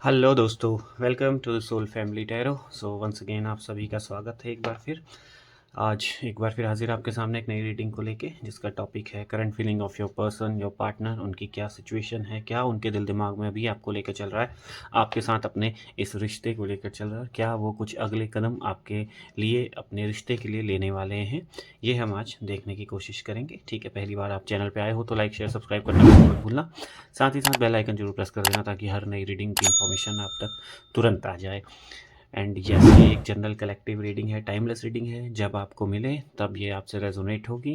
Hello दोस्तों, welcome to the soul family tarot. So once again आप सभी का स्वागत है एक बार फिर। आज एक बार फिर हाजिर आपके सामने एक नई रीडिंग को लेके, जिसका टॉपिक है current feeling of your person, your partner. उनकी क्या सिचुएशन है, क्या उनके दिल दिमाग में अभी आपको लेकर चल रहा है, आपके साथ अपने इस रिश्ते को लेकर चल रहा है, क्या वो कुछ अगले कदम आपके लिए अपने रिश्ते के लिए लेने वाले हैं, ये हम आज देखने की कोशिश करेंगे। ठीक है, पहली बार आप चैनल पर आए हो तो लाइक शेयर सब्सक्राइब करना मत भूलना। साथ ही साथ बेल आइकन जरूर प्रेस कर देना, ताकि हर नई रीडिंग की इन्फॉर्मेशन आप तक तुरंत आ जाए। एंड यस, ये एक जनरल कलेक्टिव रीडिंग है, टाइमलेस रीडिंग है। जब आपको मिले तब ये आपसे रेजोनेट होगी।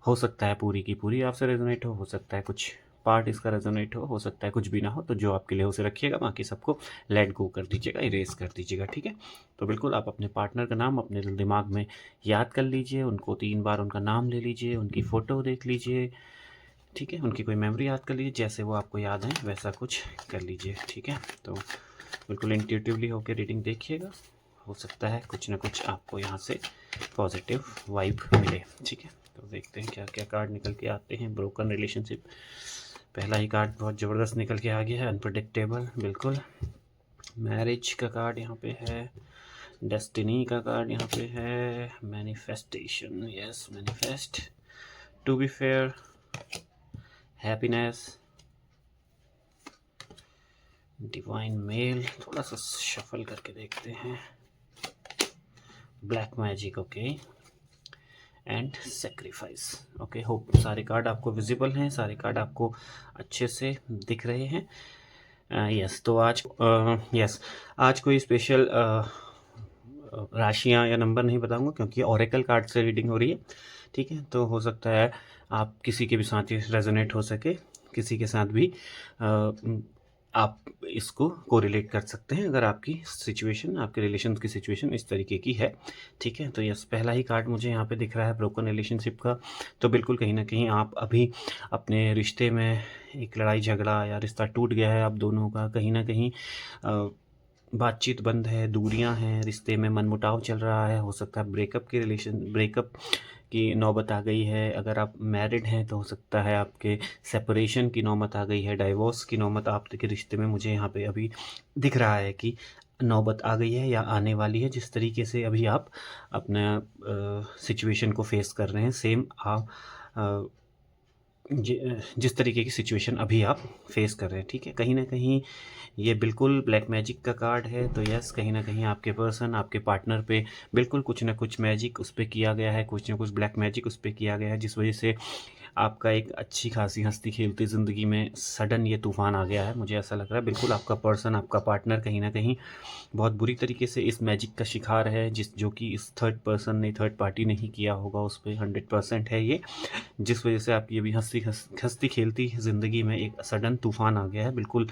हो सकता है पूरी की पूरी आपसे रेजोनेट हो सकता है कुछ पार्ट इसका रेजोनेट हो सकता है कुछ भी ना हो। तो जो आपके लिए उसे रखिएगा, बाकी सबको लेट गो कर दीजिएगा, इरेज कर दीजिएगा। ठीक है, तो बिल्कुल आप अपने पार्टनर का नाम अपने दिल दिमाग में याद कर लीजिए, उनको 3 बार उनका नाम ले लीजिए, उनकी फ़ोटो देख लीजिए। ठीक है, उनकी कोई मेमोरी याद कर लीजिए, जैसे वो आपको याद है वैसा कुछ कर लीजिए। ठीक है, तो बिल्कुल इंट्यूटिवली होकर रीडिंग देखिएगा। हो सकता है कुछ ना कुछ आपको यहाँ से पॉजिटिव वाइब मिले। ठीक है, तो देखते हैं क्या क्या कार्ड निकल के आते हैं। ब्रोकन रिलेशनशिप, पहला ही कार्ड बहुत ज़बरदस्त निकल के आ गया है, अनप्रडिक्टेबल। बिल्कुल, मैरिज का कार्ड यहाँ पे है, डेस्टिनी का कार्ड यहाँ पे है, manifestation, yes manifest, to be fair, happiness, divine male. थोड़ा सा शफल करके देखते हैं, black magic, okay, and sacrifice. Okay, hope सारे कार्ड आपको विजिबल हैं, सारे कार्ड आपको अच्छे से दिख रहे हैं। यस, तो आज यस आज कोई स्पेशल राशियां या नंबर नहीं बताऊंगा, क्योंकि ओरेकल कार्ड से रीडिंग हो रही है। ठीक है, तो हो सकता है आप किसी के भी साथ ही रेजोनेट हो सके, किसी के साथ भी आप इसको कोरिलेट कर सकते हैं, अगर आपकी सिचुएशन, आपके रिलेशन की सिचुएशन इस तरीके की है। ठीक है, तो यस, पहला ही कार्ड मुझे यहाँ पे दिख रहा है ब्रोकन रिलेशनशिप का। तो बिल्कुल कहीं ना कहीं आप अभी अपने रिश्ते में एक लड़ाई झगड़ा या रिश्ता टूट गया है आप दोनों का, कहीं ना कहीं बातचीत बंद है, दूरियां हैं, रिश्ते में मनमुटाव चल रहा है। हो सकता है ब्रेकअप की नौबत आ गई है। अगर आप मैरिड हैं तो हो सकता है आपके सेपरेशन की नौबत आ गई है, डाइवोर्स की नौबत आपके रिश्ते में मुझे यहाँ पे अभी दिख रहा है कि नौबत आ गई है या आने वाली है। जिस तरीके से अभी आप अपना सिचुएशन को फेस कर रहे हैं, सेम आप जिस तरीके की सिचुएशन अभी आप फेस कर रहे हैं। ठीक है, कहीं ना कहीं ये बिल्कुल ब्लैक मैजिक का कार्ड है। तो यस, कहीं ना कहीं आपके पर्सन, आपके पार्टनर पे बिल्कुल कुछ ना कुछ मैजिक उस पर किया गया है, कुछ ना कुछ ब्लैक मैजिक उस पर किया गया है, जिस वजह से आपका एक अच्छी खासी हंसती खेलती ज़िंदगी में सडन ये तूफ़ान आ गया है। मुझे ऐसा लग रहा है बिल्कुल आपका पर्सन, आपका पार्टनर कहीं ना कहीं बहुत बुरी तरीके से इस मैजिक का शिकार है, जो कि इस थर्ड पर्सन ने, थर्ड पार्टी ने ही किया होगा उस पर। 100% है ये, जिस वजह से आपकी अभी हंसती खेलती ज़िंदगी में एक सडन तूफ़ान आ गया है बिल्कुल।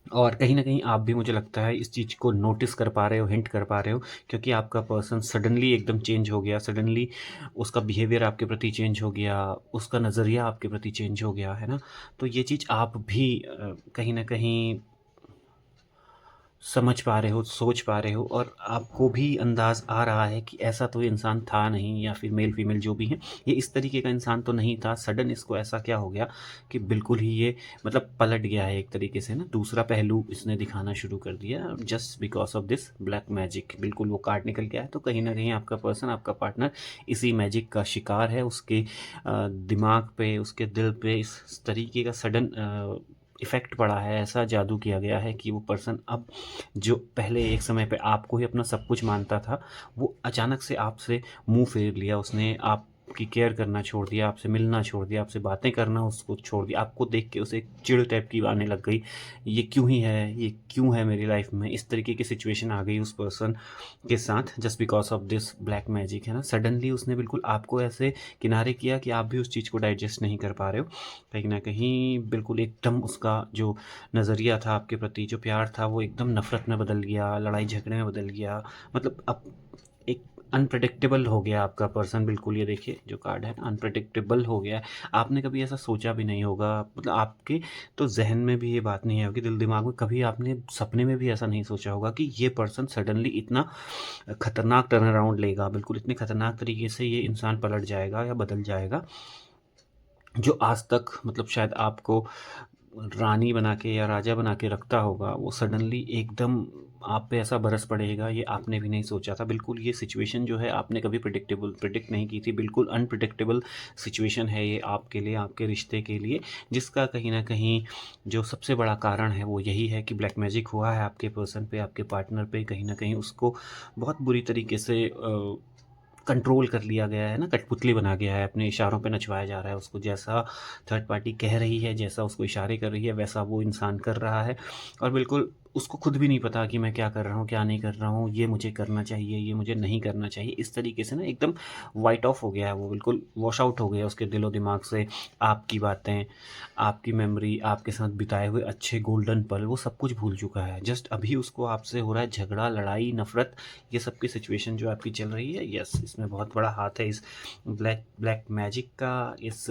और कहीं न कहीं आप भी, मुझे लगता है, इस चीज़ को नोटिस कर पा रहे हो, हिंट कर पा रहे हो, क्योंकि आपका पर्सन सडनली एकदम चेंज हो गया। सडनली उसका बिहेवियर आपके प्रति चेंज हो गया, उसका नज़रिया आपके प्रति चेंज हो गया, है ना? तो ये चीज़ आप भी कहीं न कहीं समझ पा रहे हो, सोच पा रहे हो, और आपको भी अंदाज़ आ रहा है कि ऐसा तो इंसान था नहीं, या फिर मेल फीमेल जो भी हैं, ये इस तरीके का इंसान तो नहीं था। सडन इसको ऐसा क्या हो गया कि बिल्कुल ही ये मतलब पलट गया है एक तरीके से ना, दूसरा पहलू इसने दिखाना शुरू कर दिया, just because of this black magic. बिल्कुल वो कार्ड निकल के आया। तो कहीं ना कहीं आपका पर्सन, आपका पार्टनर इसी मैजिक का शिकार है। उसके दिमाग पे, उसके दिल पे इस तरीके का सडन इफ़ेक्ट पड़ा है, ऐसा जादू किया गया है कि वो पर्सन अब, जो पहले एक समय पे आपको ही अपना सब कुछ मानता था, वो अचानक से आपसे मुंह फेर लिया। उसने आपकी केयर करना छोड़ दिया, आपसे मिलना छोड़ दिया, आपसे बातें करना उसको छोड़ दिया। आपको देख के उसे एक चिढ़ टाइप की आने लग गई, ये क्यों ही है, ये क्यों है मेरी लाइफ में, इस तरीके की सिचुएशन आ गई उस पर्सन के साथ, just because of this black magic, है ना। सडनली उसने बिल्कुल आपको ऐसे किनारे किया कि आप भी उस चीज़ को डाइजेस्ट नहीं कर पा रहे हो। कहीं ना कहीं बिल्कुल एकदम उसका जो नज़रिया था आपके प्रति, जो प्यार था, वो एकदम नफ़रत में बदल गया, लड़ाई झगड़े में बदल गया। मतलब अब एक अनप्रेडिक्टेबल हो गया आपका पर्सन। बिल्कुल, ये देखिए जो कार्ड है ना, अनप्रेडिक्टेबल हो गया है। आपने कभी ऐसा सोचा भी नहीं होगा, मतलब आपके तो जहन में भी ये बात नहीं है कि दिल दिमाग में कभी आपने सपने में भी ऐसा नहीं सोचा होगा कि ये पर्सन सडनली इतना खतरनाक टर्न अराउंड लेगा। बिल्कुल इतने खतरनाक तरीके से ये इंसान पलट जाएगा या बदल जाएगा, जो आज तक मतलब शायद आपको रानी बना के या राजा बना के रखता होगा, वो सडनली एकदम आप पे ऐसा बरस पड़ेगा, ये आपने भी नहीं सोचा था। बिल्कुल ये सिचुएशन जो है आपने कभी प्रिडिक्ट नहीं की थी। बिल्कुल अनप्रिडिक्टेबल सिचुएशन है ये आपके लिए, आपके रिश्ते के लिए, जिसका कहीं न कहीं जो सबसे बड़ा कारण है वो यही है कि ब्लैक मैजिक हुआ है आपके पर्सन पे, आपके पार्टनर पे। कहीं न कहीं उसको बहुत बुरी तरीके से कंट्रोल कर लिया गया है ना, कठपुतली बना गया है, अपने इशारों पे नचवाया जा रहा है उसको। जैसा थर्ड पार्टी कह रही है, जैसा उसको इशारे कर रही है, वैसा वो इंसान कर रहा है। और बिल्कुल उसको खुद भी नहीं पता कि मैं क्या कर रहा हूँ, क्या नहीं कर रहा हूँ, ये मुझे करना चाहिए, ये मुझे नहीं करना चाहिए। इस तरीके से ना एकदम वाइट ऑफ हो गया है वो, बिल्कुल वॉश आउट हो गया उसके दिलो-दिमाग से। आपकी बातें, आपकी मेमोरी, आपके साथ बिताए हुए अच्छे गोल्डन पल, वो सब कुछ भूल चुका है। जस्ट अभी उसको आपसे हो रहा है झगड़ा, लड़ाई, नफ़रत, ये सब की सिचुएशन जो आपकी चल रही है। यस, इसमें बहुत बड़ा हाथ है इस ब्लैक ब्लैक मैजिक का। इस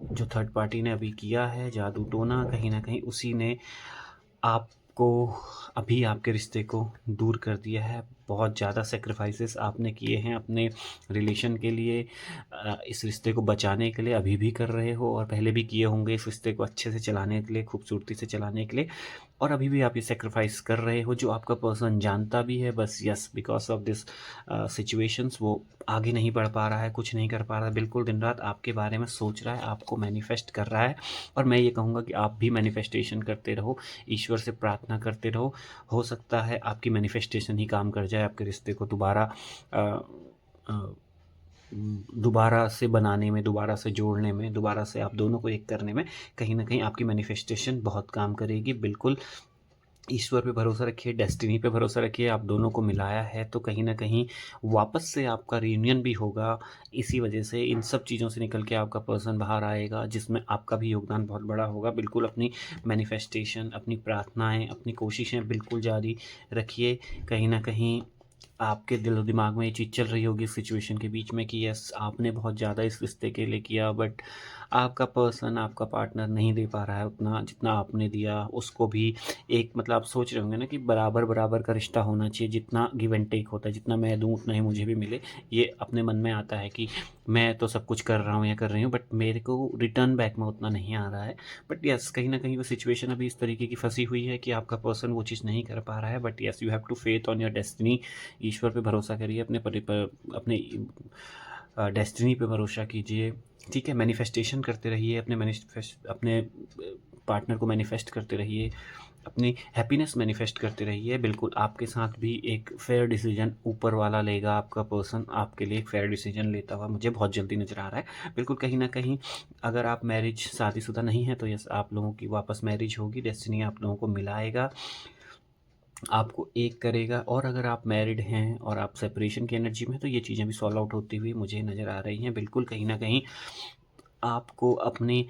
जो थर्ड पार्टी ने अभी किया है जादू टोना, कहीं न कहीं उसी ने आपको अभी आपके रिश्ते को दूर कर दिया है। बहुत ज़्यादा सैक्रिफाइसेस आपने किए हैं अपने रिलेशन के लिए, इस रिश्ते को बचाने के लिए, अभी भी कर रहे हो और पहले भी किए होंगे इस रिश्ते को अच्छे से चलाने के लिए, खूबसूरती से चलाने के लिए। और अभी भी आप ये सैक्रिफाइस कर रहे हो, जो आपका पर्सन जानता भी है। बस yes, because of this situations वो आगे नहीं बढ़ पा रहा है, कुछ नहीं कर पा रहा है। बिल्कुल दिन-रात आपके बारे में सोच रहा है, आपको मैनिफेस्ट कर रहा है। और मैं ये कहूँगा कि आप भी मैनिफेस्टेशन करते रहो, ईश्वर से प्रार्थना करते रहो। हो सकता है आपकी मैनिफेस्टेशन ही काम कर जाए आपके रिश्ते को अ अ, दोबारा से बनाने में, दोबारा से जोड़ने में, दोबारा से आप दोनों को एक करने में। कहीं न कहीं आपकी मैनिफेस्टेशन बहुत काम करेगी। बिल्कुल ईश्वर पे भरोसा रखिए, डेस्टिनी पे भरोसा रखिए। आप दोनों को मिलाया है तो कहीं न कहीं वापस से आपका रियूनियन भी होगा। इसी वजह से इन सब चीज़ों से निकल के आपका पर्सन बाहर आएगा, जिसमें आपका भी योगदान बहुत बड़ा होगा। बिल्कुल अपनी मैनिफेस्टेशन, अपनी प्रार्थनाएँ, अपनी कोशिशें बिल्कुल जारी रखिए। कहीं न कहीं आपके दिलो-दिमाग में ये चीज़ चल रही होगी इस सिचुएशन के बीच में कि यस, आपने बहुत ज़्यादा इस रिश्ते के लिए किया, बट आपका पर्सन, आपका पार्टनर नहीं दे पा रहा है उतना जितना आपने दिया। उसको भी एक मतलब आप सोच रहे होंगे ना कि बराबर-बराबर का रिश्ता होना चाहिए, जितना गिव एंड टेक होता है, जितना मैं दूँ उतना ही मुझे भी मिले। ये अपने मन में आता है कि मैं तो सब कुछ कर रहा हूँ या कर रही हूँ, बट मेरे को रिटर्न बैक में उतना नहीं आ रहा है। बट यस, कहीं न कहीं वो सिचुएशन अभी इस तरीके की फँसी हुई है कि आपका पर्सन वो चीज़ नहीं कर पा रहा है। But yes, you have to faith on your destiny. ईश्वर पे भरोसा करिए, अपने डेस्टिनी पे भरोसा कीजिए। ठीक है? मैनिफेस्टेशन करते रहिए, अपने पार्टनर को मैनिफेस्ट करते रहिए, अपनी हैप्पीनेस मैनिफेस्ट करते रहिए। बिल्कुल आपके साथ भी एक फेयर डिसीजन ऊपर वाला लेगा, आपका पर्सन आपके लिए एक फेयर डिसीजन लेता हुआ मुझे बहुत जल्दी नज़र आ रहा है। बिल्कुल कहीं न कहीं अगर आप शादीशुदा नहीं हैं तो यस, आप लोगों की वापस मैरिज होगी, डेस्टिनी आप लोगों को मिलाएगा, आपको एक करेगा। और अगर आप मैरिड हैं और आप सेपरेशन की एनर्जी में हैं, तो ये चीज़ें भी सॉल्व आउट होती हुई मुझे नज़र आ रही हैं। बिल्कुल कहीं न कहीं आपको अपने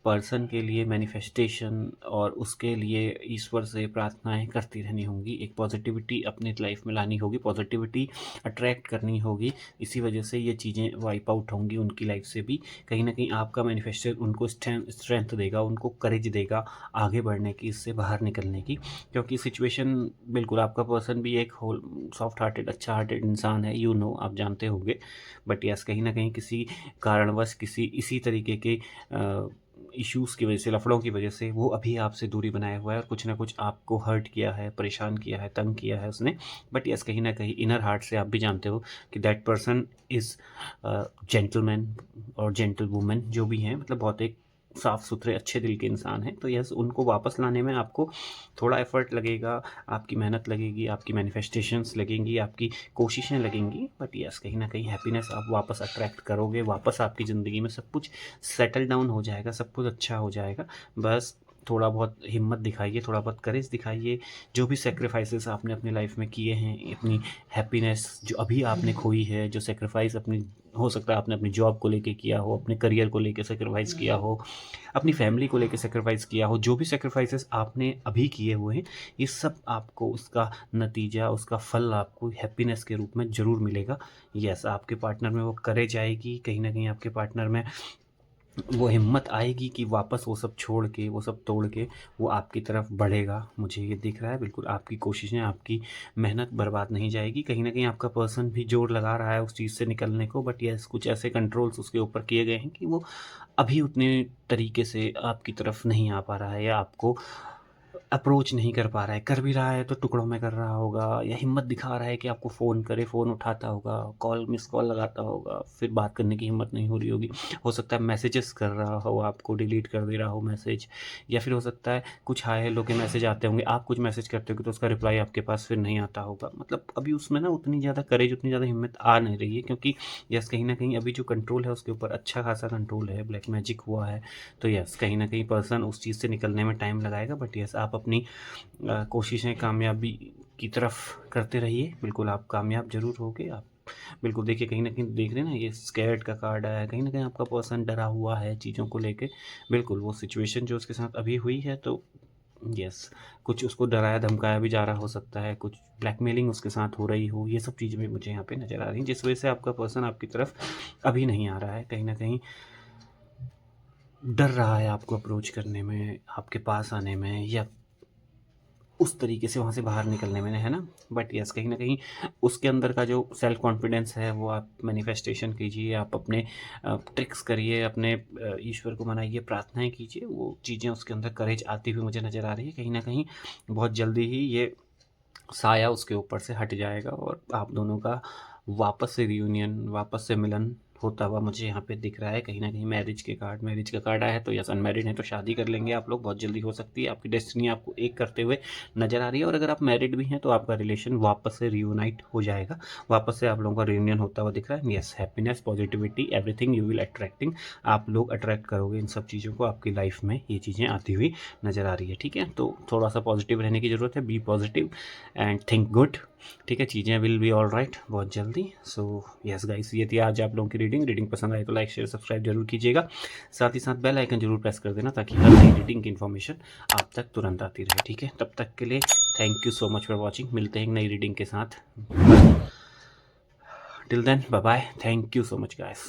पर्सन के लिए मैनिफेस्टेशन और उसके लिए ईश्वर से प्रार्थनाएँ करती रहनी होंगी। एक पॉज़िटिविटी अपनी लाइफ़ में लानी होगी, पॉज़िटिविटी अट्रैक्ट करनी होगी। इसी वजह से ये चीज़ें वाइप आउट होंगी उनकी लाइफ़ से भी। कहीं न कहीं आपका मैनिफेस्टेशन उनको स्ट्रेंथ देगा, उनको करेज देगा आगे बढ़ने की, इससे बाहर निकलने की। क्योंकि सिचुएशन बिल्कुल आपका पर्सन भी एक सॉफ्ट हार्टेड, अच्छा हार्टेड इंसान है, आप जानते होंगे। बट यस, कहीं न कहीं किसी कारणवश, किसी इसी तरीके के इश्यूज़ की वजह से, लफड़ों की वजह से वो अभी आपसे दूरी बनाए हुआ है और कुछ न कुछ आपको हर्ट किया है, परेशान किया है, तंग किया है उसने। बट यस, कहीं न कहीं इनर हार्ट से आप भी जानते हो कि दैट पर्सन इज़ जेंटलमैन और जेंटलवुमन जो भी हैं, मतलब बहुत एक साफ-सुथरे अच्छे दिल के इंसान हैं। तो यस, उनको वापस लाने में आपको थोड़ा एफ़र्ट लगेगा, आपकी मेहनत लगेगी, आपकी मैनिफेस्टेशंस लगेंगी, आपकी कोशिशें लगेंगी। बट यस, कहीं न कहीं हैप्पीनेस आप वापस अट्रैक्ट करोगे, वापस आपकी ज़िंदगी में सब कुछ सेटल डाउन हो जाएगा, सब कुछ अच्छा हो जाएगा। बस थोड़ा बहुत हिम्मत दिखाइए, थोड़ा बहुत करेज दिखाइए। जो भी सैक्रिफाइसेस आपने अपनी लाइफ़ में किए हैं, अपनी हैप्पीनेस जो अभी आपने खोई है, जो सैक्रिफाइस अपनी हो सकता है आपने अपनी जॉब को लेके किया हो, अपने करियर को लेके सैक्रिफाइस किया हो, अपनी फैमिली को लेके सैक्रिफाइस किया हो, जो भी सैक्रिफाइसेस आपने अभी किए हुए हैं, ये सब आपको उसका नतीजा, उसका फल आपको हैप्पीनेस के रूप में ज़रूर मिलेगा। यस, आपके पार्टनर में वो करेज आएगी, कहीं न कहीं आपके पार्टनर में वो हिम्मत आएगी कि वापस वो सब छोड़ के, वो सब तोड़ के वो आपकी तरफ बढ़ेगा। मुझे ये दिख रहा है, बिल्कुल आपकी कोशिशें, आपकी मेहनत बर्बाद नहीं जाएगी। कहीं न कहीं आपका पर्सन भी ज़ोर लगा रहा है उस चीज़ से निकलने को, बट येस कुछ ऐसे कंट्रोल्स उसके ऊपर किए गए हैं कि वो अभी उतने तरीके से आपकी तरफ नहीं आ पा रहा है या आपको अप्रोच नहीं कर पा रहा है। कर भी रहा है तो टुकड़ों में कर रहा होगा, या हिम्मत दिखा रहा है कि आपको फ़ोन करे, फ़ोन उठाता होगा, कॉल मिस कॉल लगाता होगा, फिर बात करने की हिम्मत नहीं हो रही होगी। हो सकता है मैसेजेस कर रहा हो, आपको डिलीट कर दे रहा हो मैसेज, या फिर हो सकता है कुछ हाय हेलो के मैसेज आते होंगे, आप कुछ मैसेज करते होगे तो उसका रिप्लाई आपके पास फिर नहीं आता होगा। मतलब अभी उसमें ना उतनी ज़्यादा करेज, उतनी ज़्यादा हिम्मत आ नहीं रही है, क्योंकि यस कहीं न कहीं अभी जो कंट्रोल है उसके ऊपर अच्छा खासा कंट्रोल है, ब्लैक मैजिक हुआ है। तो यस कहीं न कहीं पर्सन उस चीज़ से निकलने में टाइम लगाएगा, बट यस आप अपनी कोशिशें कामयाबी की तरफ करते रहिए। बिल्कुल आप कामयाब ज़रूर होगे। आप बिल्कुल देखिए, कहीं न कहीं देख रहे हैं ना, ये स्कैर्ड का कार्ड आया है, कहीं न कहीं आपका पर्सन डरा हुआ है चीज़ों को लेके। बिल्कुल वो सिचुएशन जो उसके साथ अभी हुई है, तो यस कुछ उसको डराया-धमकाया भी जा रहा हो सकता है, कुछ ब्लैकमेलिंग उसके साथ हो रही हो, ये सब चीज़ें भी मुझे यहाँ पे नज़र आ रही हैं, जिस वजह से आपका पर्सन आपकी तरफ अभी नहीं आ रहा है। कहीं न कहीं डर रहा है आपको अप्रोच करने में, आपके पास आने में, या उस तरीके से वहाँ से बाहर निकलने में, है ना? बट यस कहीं न कहीं उसके अंदर का जो सेल्फ कॉन्फिडेंस है वो आप मैनिफेस्टेशन कीजिए, आप अपने ट्रिक्स करिए, अपने ईश्वर को मनाइए, प्रार्थनाएँ कीजिए, वो चीज़ें उसके अंदर करेज आती हुई मुझे नज़र आ रही है। कहीं न कहीं बहुत जल्दी ही ये साया उसके ऊपर से हट जाएगा और आप दोनों का वापस से रियूनियन, वापस से मिलन होता हुआ मुझे यहाँ पे दिख रहा है। कहीं न कहीं मैरिज का कार्ड आया है, तो यस अनमैरिड हैं तो शादी कर लेंगे आप लोग, बहुत जल्दी हो सकती है। आपकी डेस्टिनी आपको एक करते हुए नज़र आ रही है, और अगर आप मैरिड भी हैं तो आपका रिलेशन वापस से रियूनाइट हो जाएगा। वापस से आप लोगों का रियूनियन होता हुआ दिख रहा है। Yes happiness, positivity, everything you will attracting, आप लोग अट्रैक्ट करोगे इन सब चीज़ों को, आपकी लाइफ में ये चीज़ें आती हुई नज़र आ रही है। ठीक है? तो थोड़ा-सा पॉजिटिव रहने की ज़रूरत है, be positive and think good. ठीक है, चीज़ें विल बी ऑल राइट बहुत जल्दी। सो यस गाइस, ये थी आज आप लोगों की रीडिंग पसंद आए तो लाइक शेयर सब्सक्राइब जरूर कीजिएगा। साथ ही साथ बेल आइकन जरूर प्रेस कर देना, ताकि हर नई रीडिंग की इन्फॉर्मेशन आप तक तुरंत आती रहे। ठीक है, तब तक के लिए thank you so much for watching. मिलते हैं एक नई रीडिंग के साथ। Till then bye bye, thank you so much guys.